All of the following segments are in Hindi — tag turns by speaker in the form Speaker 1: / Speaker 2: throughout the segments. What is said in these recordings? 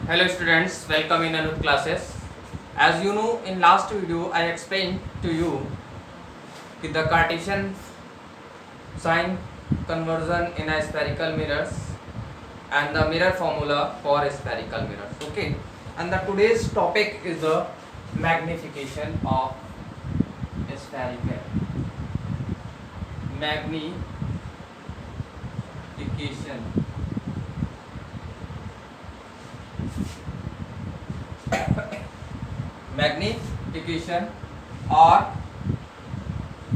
Speaker 1: Hello students, welcome in Anup classes. As you know, in last video I explained to you the Cartesian sign conversion in a spherical mirrors and the mirror formula for spherical mirrors. Okay, and the today's topic is the magnification of spherical magnification. Magnification or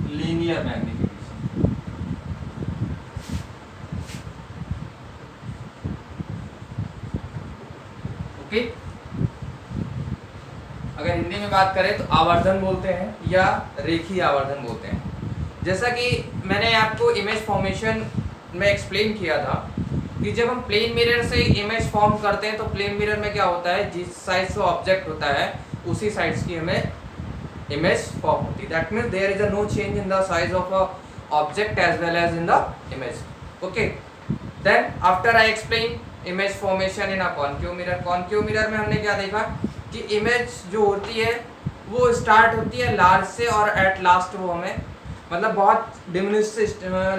Speaker 1: linear magnification. Okay, अगर हिंदी में बात करें तो आवर्धन बोलते हैं या रेखीय आवर्धन बोलते हैं। जैसा कि मैंने आपको इमेज फॉर्मेशन में एक्सप्लेन किया था कि जब हम प्लेन मिरर से इमेज फॉर्म करते हैं तो प्लेन मिरर में क्या होता है, जिस साइज से ऑब्जेक्ट होता है उसी साइज की हमें इमेज फॉर्म होती है। That means there is a no change in the size of a object as well as in the image. Okay, then after I explain image formation in a concave mirror. Concave mirror में हमने क्या देखा कि इमेज जो होती है वो स्टार्ट होती है लार्ज से और एट लास्ट वो हमें मतलब बहुत डिमिनिश से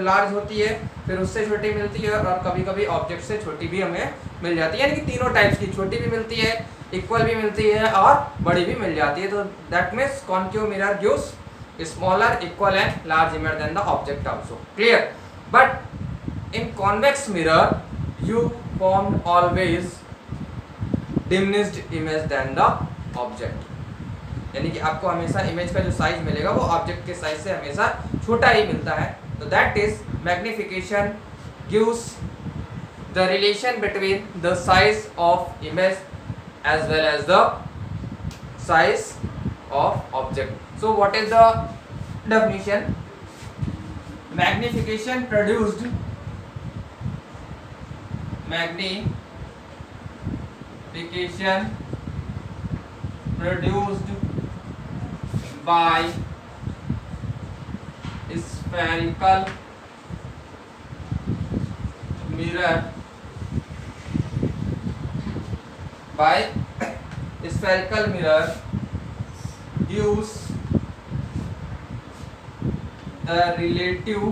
Speaker 1: लार्ज होती है, फिर उससे छोटी मिलती है और कभी कभी ऑब्जेक्ट से छोटी भी हमें मिल जाती है। यानी कि तीनों टाइप्स की, छोटी भी मिलती है, इक्वल भी मिलती है और बड़ी भी मिल जाती है। तो that means concave mirror gives smaller, equal and large image then the object also. Clear? But in convex mirror you formed always diminished image than the object, यानी कि आपको हमेशा इमेज का जो साइज मिलेगा वो ऑब्जेक्ट के साइज से हमेशा छोटा ही मिलता है। तो that is magnification gives the relation between the size of image as well as the size of object. So what is the definition? Magnification produced by spherical mirror gives the relative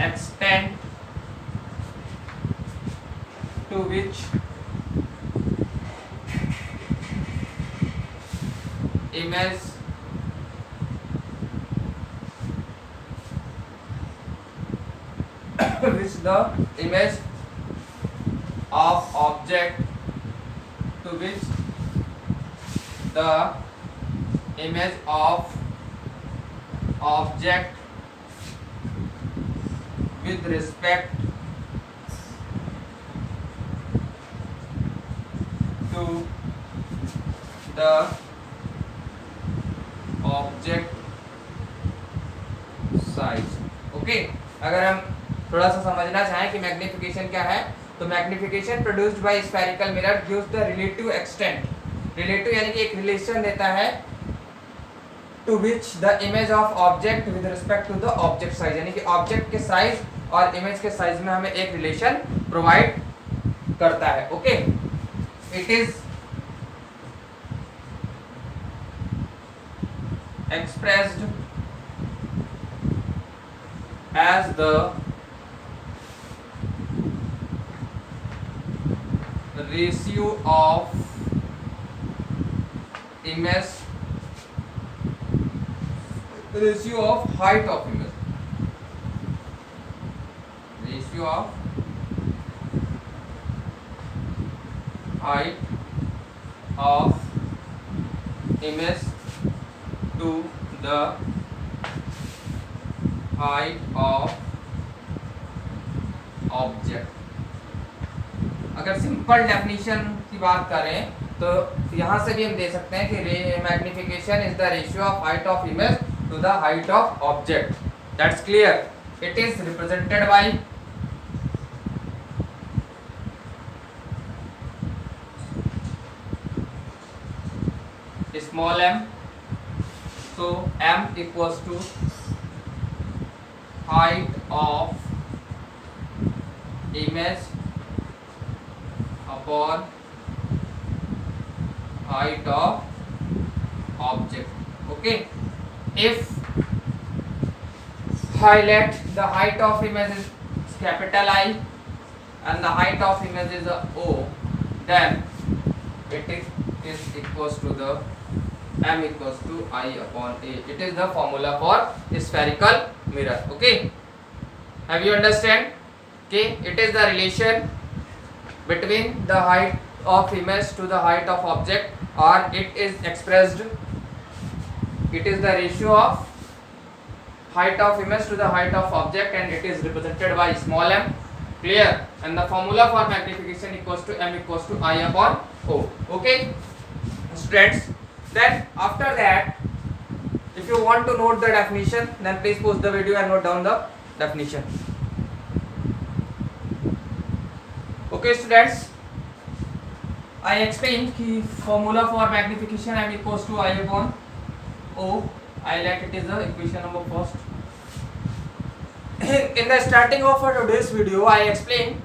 Speaker 1: extent to which image which the image of object to which the image of object with respect to the object size। Okay, अगर हम थोड़ा सा समझना चाहें कि मैग्निफिकेशन क्या है, तो magnification produced by spherical mirror gives the relative extent. Relative यानी कि एक रिलेशन देता है to which the image of object with respect to the object size, यानी कि ऑब्जेक्ट के साइज और इमेज के साइज में हमें एक रिलेशन प्रोवाइड करता है। Okay, it is expressed as the ratio of image ratio of height of image, ratio of height of image to the height of object। अगर सिंपल डेफिनेशन की बात करें तो यहाँ से भी हम दे सकते हैं कि magnification is the ratio of height of image to the height of object. That's clear? It is represented by small m, so m equals to height of image upon height of object. Okay, if highlight the height of image is capital I and the height of image is O, then it is equals to the m equals to I upon A. It is the formula for spherical mirror. Okay, have you understand? Okay, it is the relation between the height of image to the height of object, or it is expressed, it is the ratio of height of image to the height of object, and it is represented by small m. Clear? And the formula for magnification equals to m equals to I upon O. Okay students, then after that, if you want to note the definition, then please pause the video and note down the definition. Okay students, I explained कि formula for magnification m equals to I upon O. I like it is the equation number first. In the starting of today's video, I explained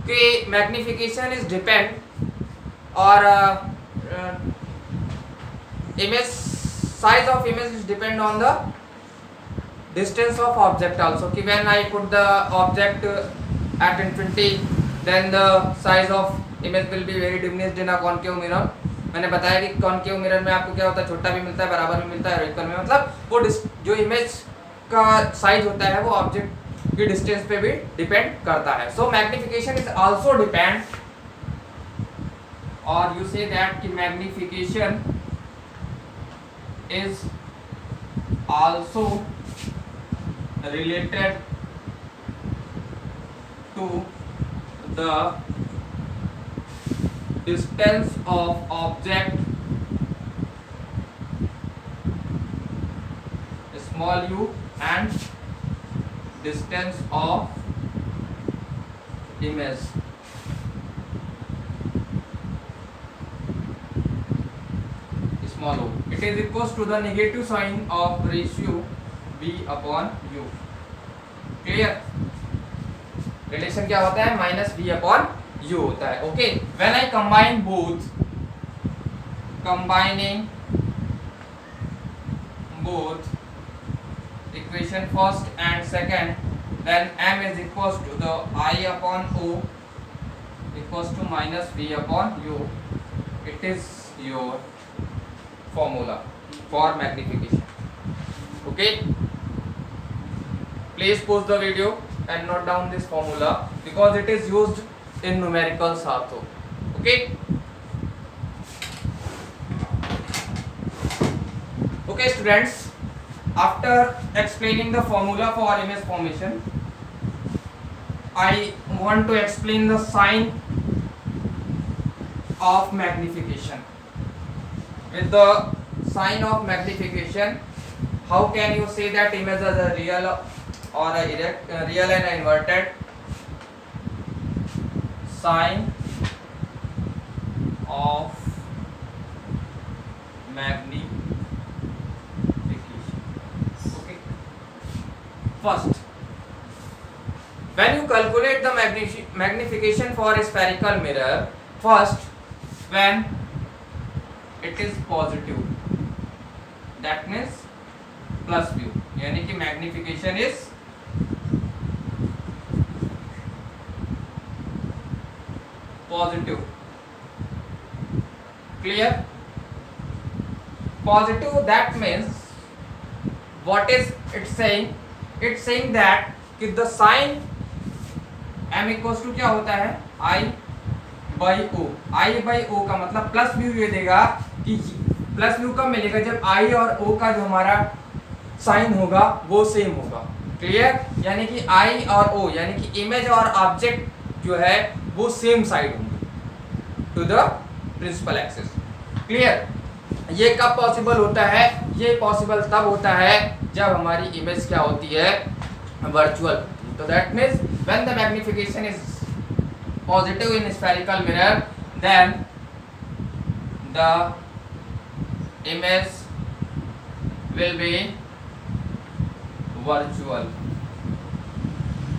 Speaker 1: कि magnification is depend or image size of image is depend on the distance of object also. कि when I put the object at infinity, then the size of image will be very diminished in a concave mirror. मैंने बताया कि कॉनकेव मिरर में आपको क्या होता है, छोटा भी मिलता है, बराबर भी मिलता है, और इक्वल में मतलब वो जो इमेज का साइज होता है वो ऑब्जेक्ट की डिस्टेंस पे भी डिपेंड करता है. So magnification is also depend, और यू से दैट कि magnification is also related to the distance of object small u and distance of image small o. It is equals to the negative sign of ratio v upon u. Clear? Relation क्या होता है? माइनस v upon u होता है. Okay, when I combine both, combining both equation first and second, then m is equals to the I upon O equals to minus v upon u. It is your formula for magnification. Okay, please pause the video and note down this formula because it is used in numericals also. Okay, okay students, after explaining the formula for image formation, I want to explain the sign of magnification. With the sign of magnification, how can you say that image is a real or a real and inverted? Sign of magnification. Okay. First, when you calculate the magnification for a spherical mirror, first when it is positive, that means plus view, यानी कि magnification is positive. Clear? Positive, that means what is it saying? It's saying that कि the sign m equals to क्या होता है? I by o. I by o का मतलब प्लस व्यू ये देगा कि प्लस व्यू कब मिलेगा? जब I और O का जो हमारा साइन होगा वो सेम होगा. क्लियर? यानी कि I और O यानी कि इमेज और ऑब्जेक्ट जो है वो सेम साइड होंगे to the principal axis. Clear? ये कब पॉसिबल होता है? ये पॉसिबल तब होता है जब हमारी इमेज क्या होती है? वर्चुअल. तो that means when the magnification is positive in spherical mirror, then the image will be virtual.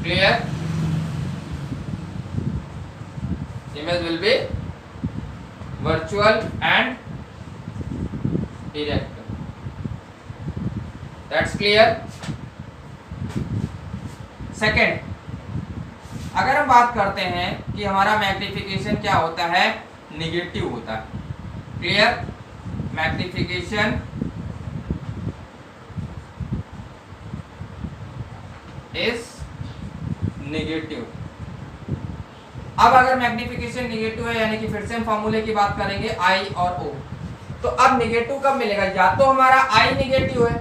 Speaker 1: Clear? image will be virtual and erect. That's clear. Second, अगर हम बात करते हैं कि हमारा मैग्निफिकेशन क्या होता है, निगेटिव होता है. Clear, magnification is negative. अब अगर मैग्निफिकेशन नेगेटिव है, यानी कि फिर से हम फॉर्मूले की बात करेंगे आई और ओ. तो अब नेगेटिव कब मिलेगा, या तो हमारा आई नेगेटिव है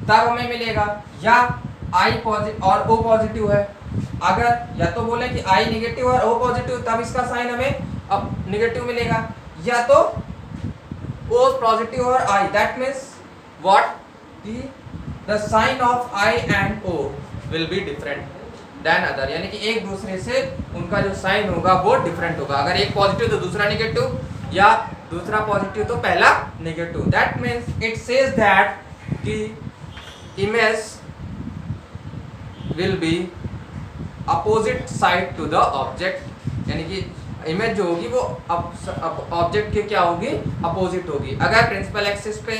Speaker 1: तब हमें मिलेगा, या आई पॉजिटिव और ओ पॉजिटिव है. अगर या तो बोले कि आई नेगेटिव और ओ पॉजिटिव तब इसका साइन हमें अब नेगेटिव मिलेगा, या तो ओ पॉजिटिव और I, that means what, the sign of I and O will be different than other, यानी कि एक दूसरे से उनका जो साइन होगा वो डिफरेंट होगा. अगर एक पॉजिटिव तो दूसरा नेगेटिव, या दूसरा पॉजिटिव तो पहला negative. That means it says that कि image will be opposite side to the object, यानी कि इमेज जो होगी वो ऑब्जेक्ट के क्या होगी, अपोजिट होगी. अगर प्रिंसिपल एक्सिस पे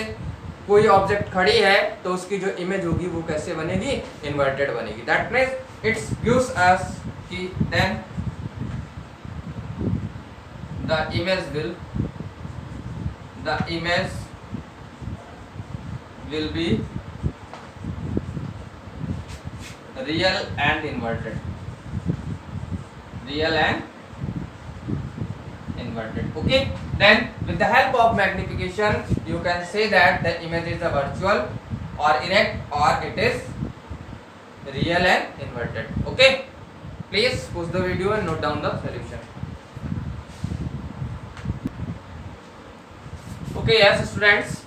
Speaker 1: कोई ऑब्जेक्ट खड़ी है तो उसकी जो इमेज होगी वो कैसे बनेगी, इन्वर्टेड बनेगी. That means it's gives us कि then the image will be real and inverted. Okay, then with the help of magnification you can say that the image is a virtual or erect or it is real and inverted. Okay, please pause the video and note down the solution. Okay, yes students,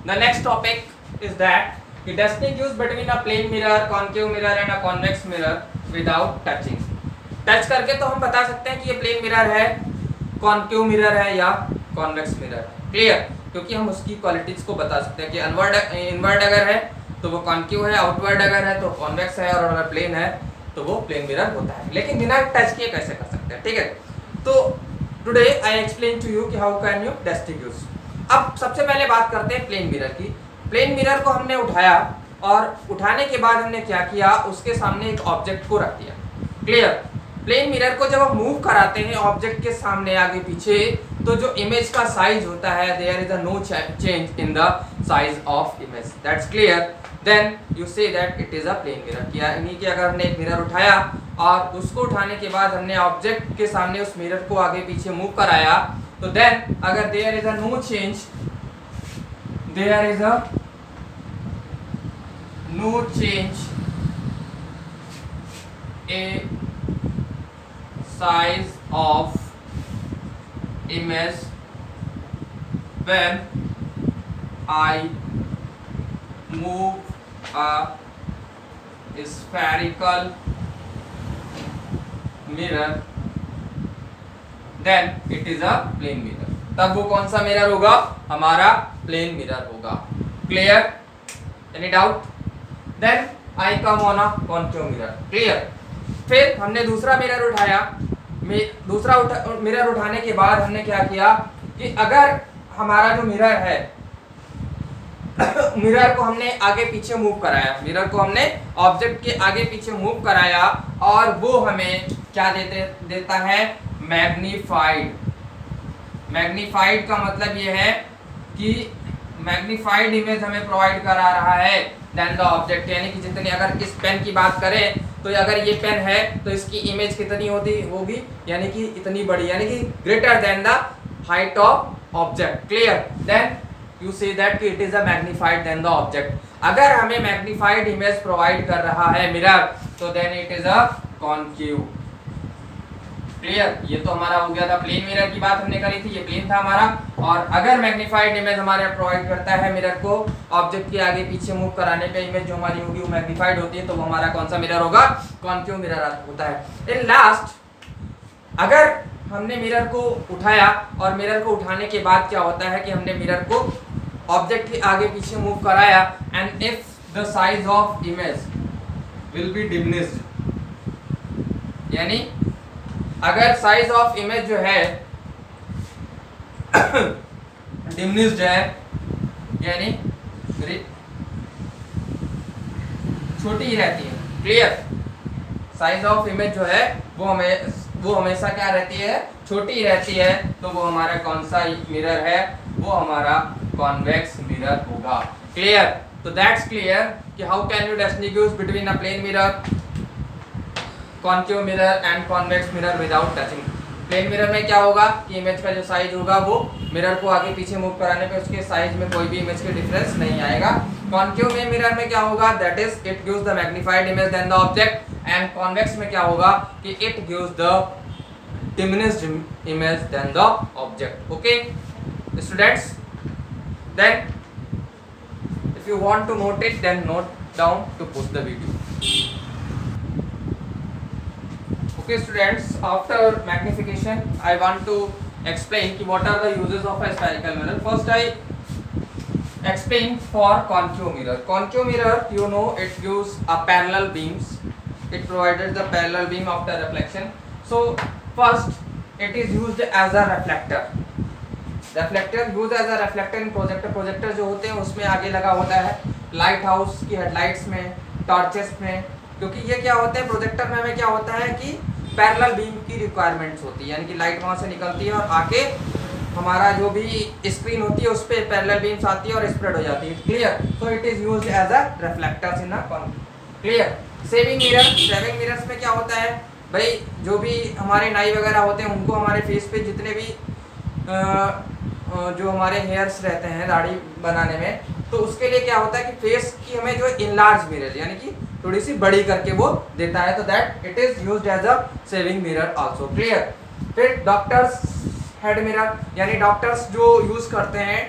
Speaker 1: the next topic is that the distinguish between a plane mirror, concave mirror and a convex mirror without touching. Touch करके तो हम बता सकते हैं कि ये प्लेन मिरर है, कॉन्केव मिरर है या कॉन्वेक्स मिरर है. क्लियर, क्योंकि हम उसकी क्वालिटीज को बता सकते हैं कि इनवर्ड अगर है तो वो कॉन्केव है, आउटवर्ड अगर है तो कॉन्वेक्स है, और अगर प्लेन है तो वो प्लेन मिरर होता है. लेकिन बिना टच किए कैसे कर सकते हैं, ठीक है. तो today I explain to you कि हाउ कैन यू डिस्टिंग्विश. अब सबसे पहले बात करते हैं प्लेन मिरर की. प्लेन मिरर को हमने उठाया और उठाने के बाद हमने क्या किया, उसके सामने एक ऑब्जेक्ट को रख दिया. क्लियर, प्लेन मिरर को जब हम मूव कराते हैं ऑब्जेक्ट के सामने आगे पीछे, तो जो इमेज का साइज होता है, there is a no change in the size of image. That's clear. Then you say that it is a plane mirror. यानी कि अगर हमने एक मिरर उठाया और उसको उठाने के बाद हमने ऑब्जेक्ट के सामने उस मिरर को आगे पीछे मूव कराया, तो देन अगर there is a no change, there is a no change a size of image when I move a spherical mirror, then it is a plane mirror. तब वो कौन सा मिरर होगा, हमारा प्लेन मिरर होगा. Clear, any doubt. Then I come on a concave mirror. Clear. फिर हमने दूसरा मिरर उठाया. मिरर उठाने के बाद हमने क्या किया कि अगर हमारा जो मिरर है मिरर को हमने आगे पीछे मूव कराया, मिरर को हमने ऑब्जेक्ट के आगे पीछे मूव कराया, और वो हमें क्या देता है, मैग्नीफाइड. मैग्नीफाइड का मतलब ये है कि मैग्नीफाइड इमेज हमें प्रोवाइड करा रहा है देन द ऑब्जेक्ट. यानी कि जितनी, अगर इस पेन की बात करें तो अगर ये पेन है तो इसकी इमेज कितनी होगी, यानी कि इतनी बड़ी, यानी कि greater than the height of object. Clear. Then you say that कि it is a magnified than the object. अगर हमें मैग्नीफाइड इमेज प्रोवाइड कर रहा है मिरर, तो then it is a concave. Clear. ये तो हमारा हो गया था प्लेन मिरर की बात हमने करी थी, ये प्लेन था हमारा. और अगर मैग्नीफाइड इमेज हमारे प्रोवाइड करता है मिरर को ऑब्जेक्ट के आगे पीछे मूव कराने पे, इमेज जो हमारी होगी वो मैग्नीफाइड होती है, तो वो हमारा कौन सा मिरर होगा, कॉन्केव मिरर होता है. इन लास्ट, अगर हमने मिरर को उठाया और मिरर को उठाने के बाद क्या होता है कि हमने मिरर को ऑब्जेक्ट के आगे पीछे मूव कराया, and if the size of image will B diminished, यानी अगर साइज ऑफ इमेज जो है डिमिनिश्ड है, यानी छोटी ही रहती है, क्लियर, साइज ऑफ इमेज जो है वो हमेशा क्या रहती है, छोटी रहती है, तो वो हमारा कौन सा मिरर है, वो हमारा कॉन्वेक्स मिरर होगा, क्लियर। तो दैट्स क्लियर कि how can you distinguish between a plane mirror, concave mirror and convex mirror without touching. Plane mirror में क्या होगा कि इमेज का जो साइज होगा वो मिरर को आगे पीछे मूव कराने पे उसके साइज में कोई भी इमेज के डिफरेंस नहीं आएगा। कॉन्केव में मिरर में क्या होगा, that is it gives the magnified image then the object, and convex में क्या होगा कि it gives the diminished image then the object. Okay students, then if you want to note it, then note down to pause the video. Okay students, after magnification I want to explain ki what are the uses of a spherical mirror. First I explain for concave mirror. Concave mirror, you know, it gives a parallel beams, it provided the parallel beam after reflection. So first it is used as a reflector. Reflector use as a reflector in projector. Projector जो होते हैं उसमें आगे लगा होता है लाइट हाउस की हेडलाइट्स में, टॉर्चेस में, क्योंकि ये क्या होता है प्रोजेक्टर में हमें क्या होता है कि पैरेलल बीम की रिक्वायरमेंट्स होती है, यानी कि लाइट वहाँ से निकलती है और आके हमारा जो भी स्क्रीन होती है उस पर पैरेलल बीम्स आती है और स्प्रेड हो जाती है, clear. So it is used as a reflectors in a clear. Shaving mirror, shaving mirrors में क्या होता है भाई, जो भी हमारे नाई वगैरह होते हैं उनको हमारे फेस पे जितने भी जो हमारे हेयर्स रहते हैं दाढ़ी बनाने में, तो उसके लिए क्या होता है कि फेस की हमें जो इनलार्ज मिरर यानी कि थोड़ी सी बड़ी करके वो देता है, तो that it is used as a shaving mirror also, clear. फिर डॉक्टर्स हेड मिरर, यानी डॉक्टर्स जो यूज करते हैं,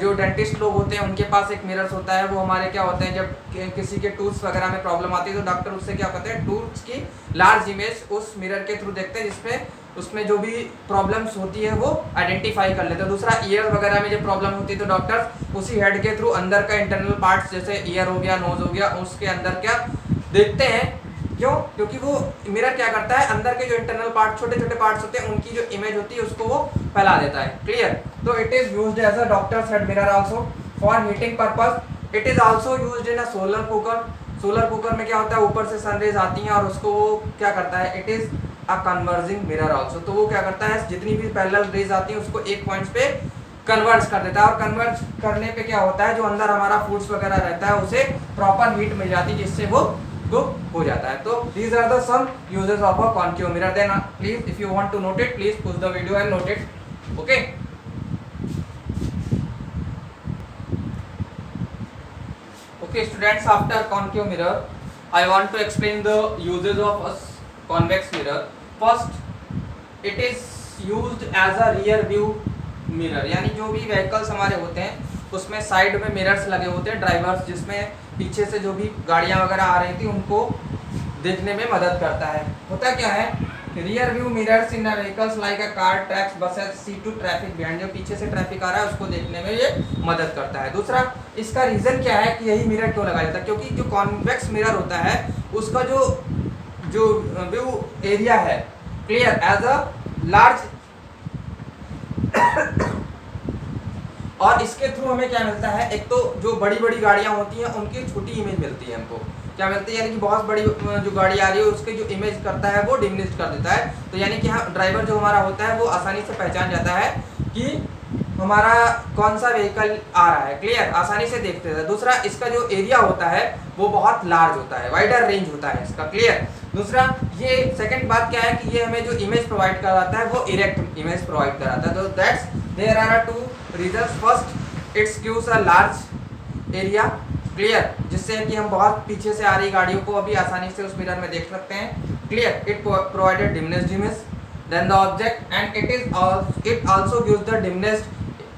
Speaker 1: जो डेंटिस्ट लोग होते हैं उनके पास एक मिरर्स होता है, वो हमारे क्या होते हैं जब किसी के टूथ्स वगैरह में प्रॉब्लम आती है तो डॉक्टर उससे क्या करते हैं, टूथ्स की लार्ज इमेज उस मिरर के थ्रू देखते हैं जिसमें उसमें जो भी प्रॉब्लम्स होती है वो आइडेंटिफाई कर लेते हैं। दूसरा ईयर वगैरह में जब प्रॉब्लम होती है तो डॉक्टर्स उसी हेड के थ्रू अंदर का इंटरनल पार्ट्स जैसे ईयर हो गया, नोज हो गया, उसके अंदर क्या देखते हैं, क्यों, क्योंकि वो मिरर क्या करता है अंदर के जो इंटरनल पार्ट छोटे छोटे पार्ट्स होते हैं उनकी जो इमेज होती है उसको वो फैला देता है, क्लियर। तो it is used as a doctors head mirror also for heating purpose. It is also used in a solar cooker. Solar cooker में क्या होता है ऊपर से सनरेज आती हैं और उसको वो क्या करता है, it is a converging mirror also, तो वो क्या करता है जितनी भी पैरेलल रेज आती है उसको एक पॉइंट्स पे कन्वर्ज कर देता है, और कन्वर्ज करने पे क्या होता है जो अंदर हमारा फूड्स वगैरह रहता है उसे प्रॉपर हीट मिल जाती है जिससे वो कुक हो जाता है। तो these are the some uses of a concave mirror. Then please if you want to note it, please pause the video and note it. Okay. Okay students, after concave mirror I want to explain the uses of a convex mirror. First it is used as a rear view mirror, यानी जो भी व्हीकल्स हमारे होते हैं उसमें साइड में मिरर्स लगे होते हैं ड्राइवर्स, जिसमें पीछे से जो भी गाड़ियां वगैरह आ रही थी उनको देखने में मदद करता है। होता क्या है, rear view mirrors in vehicles like a car, trucks, buses see to traffic behind, जो पीछे से ट्रैफिक आ रहा है उसको देखने में ये मदद करता है। दूसरा इसका रीजन क्या है कि यही मिरर क्यों लगाया जाता है, क्योंकि जो कॉन्वेक्स मिरर होता है उसका जो व्यू एरिया है, क्लियर, एज अ लार्ज और इसके थ्रू हमें क्या मिलता है, एक तो जो बड़ी बड़ी गाड़ियां होती हैं उनकी छोटी इमेज मिलती है, हमको क्या मिलती है, यानी कि बहुत बड़ी जो गाड़ी आ रही है उसके जो इमेज करता है वो डिमिनिश कर देता है, तो यानी कि हाँ ड्राइवर जो हमारा होता है वो आसानी से पहचान जाता है कि हमारा कौन सा व्हीकल आ रहा है, क्लियर, आसानी से देखते हैं। दूसरा इसका जो एरिया होता है वो बहुत लार्ज होता है, वाइडर रेंज होता है इसका, क्लियर। दूसरा ये सेकंड बात क्या है कि ये हमें जो इमेज प्रोवाइड कराता है वो इरेक्ट इमेज प्रोवाइड कराता है, तो that's there are two reasons. First it's gives a large area, clear, जिससे कि हम बहुत पीछे से आ रही गाड़ियों को अभी आसानी से उस मिरर में देख सकते हैं, clear. It provided diminished image then the object and it also gives the diminished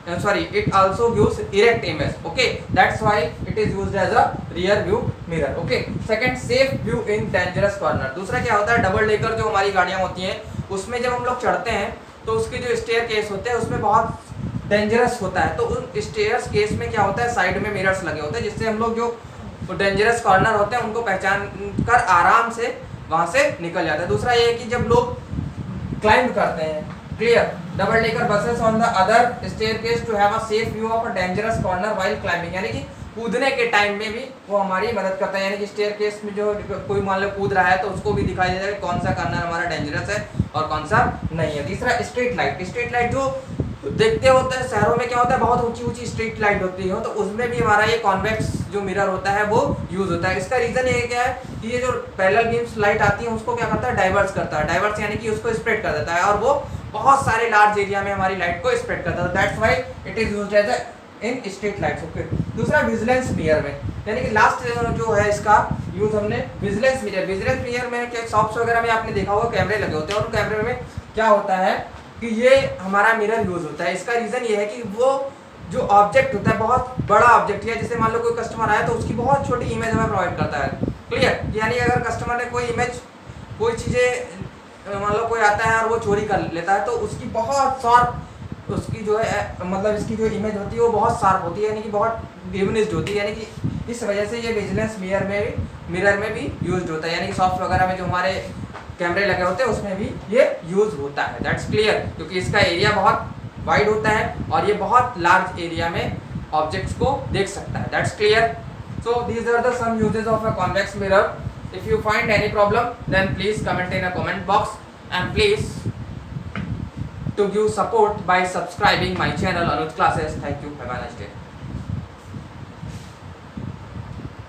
Speaker 1: it also gives erect image, okay, that's why it is used as a rear view mirror, okay। second, safe view in dangerous corner। दूसरा क्या होता है, डबल डेकर जो हमारी गाड़ियां होती हैं उसमें जब हम लोग चढ़ते हैं तो उसके जो स्टेयर केस होते हैं उसमें बहुत डेंजरस होता है, तो उन स्टेयर्स केस में क्या होता है साइड में मिरर्स लगे होते हैं जिससे हम लोग जो डेंजरस कॉर्नर होते हैं उनको पहचान कर आराम से वहां से निकल जाता है। दूसरा ये है कि जब लोग क्लाइंब करते हैं, clear, double decker buses on the other staircase to have a safe view of a dangerous corner while climbing, यानी कि कूदने के टाइम में भी वो हमारी मदद करता है, यानी कि स्टेयरकेस में जो कोई मान लो कूद रहा है तो उसको भी दिखाई देता है कि कौन सा कॉर्नर हमारा डेंजरस है और कौन सा नहीं है। तीसरा स्ट्रीट लाइट, स्ट्रीट लाइट जो देखते होते हैं शहरों में क्या होता है, बहुत ऊंची ऊंची स्ट्रीट लाइट होती है, तो उसमें भी हमारा ये कॉन्वेक्स जो मिरर होता है वो यूज होता है। इसका रीजन ये क्या है कि ये जो पैरेलल बीम्स लाइट आती है उसको क्या करता है, डाइवर्स करता है, डाइवर्स यानी कि उसको स्प्रेड कर देता है और वो बहुत सारे लार्ज एरिया में हमारी लाइट को स्प्रेड करता है। That's why it is used as in street lights. Okay, दूसरा विजिलेंस मिरर में, यानी कि लास्ट जो है इसका यूज हमने विजिलेंस मिरर। विजिलेंस मिरर में क्या शॉप्स वगैरह में आपने देखा होगा कैमरे लगे होते हैं, और कैमरे में क्या होता है कि ये हमारा मिरर यूज होता है। इसका रीजन ये है कि वो जो ऑब्जेक्ट होता है बहुत बड़ा ऑब्जेक्ट है, जैसे मान लो कोई कस्टमर आया तो उसकी बहुत छोटी इमेज हमें प्रोवाइड करता है, क्लियर, यानी अगर कस्टमर ने कोई इमेज कोई चीज़ें मान लो कोई आता है और वो चोरी कर लेता है तो उसकी बहुत शार्प उसकी जो है मतलब इसकी जो इमेज होती है वो बहुत शार्प होती है, यानी कि बहुत डिविनिज्ड होती है, यानी कि इस वजह से ये विजिलेंस मिरर में भी यूज होता है, यानी कि शॉप्स वगैरह में जो हमारे कैमरे लगे होते हैं उसमें भी ये यूज होता है। दैट्स क्लियर, क्योंकि इसका एरिया बहुत वाइड होता है और ये बहुत लार्ज एरिया में ऑब्जेक्ट्स को देख सकता है। That's clear. So these are the some uses of a convex mirror. If you find any problem then please comment in a comment box and please to give support by subscribing my channel Anuj Classes. Thank you. Have a nice day.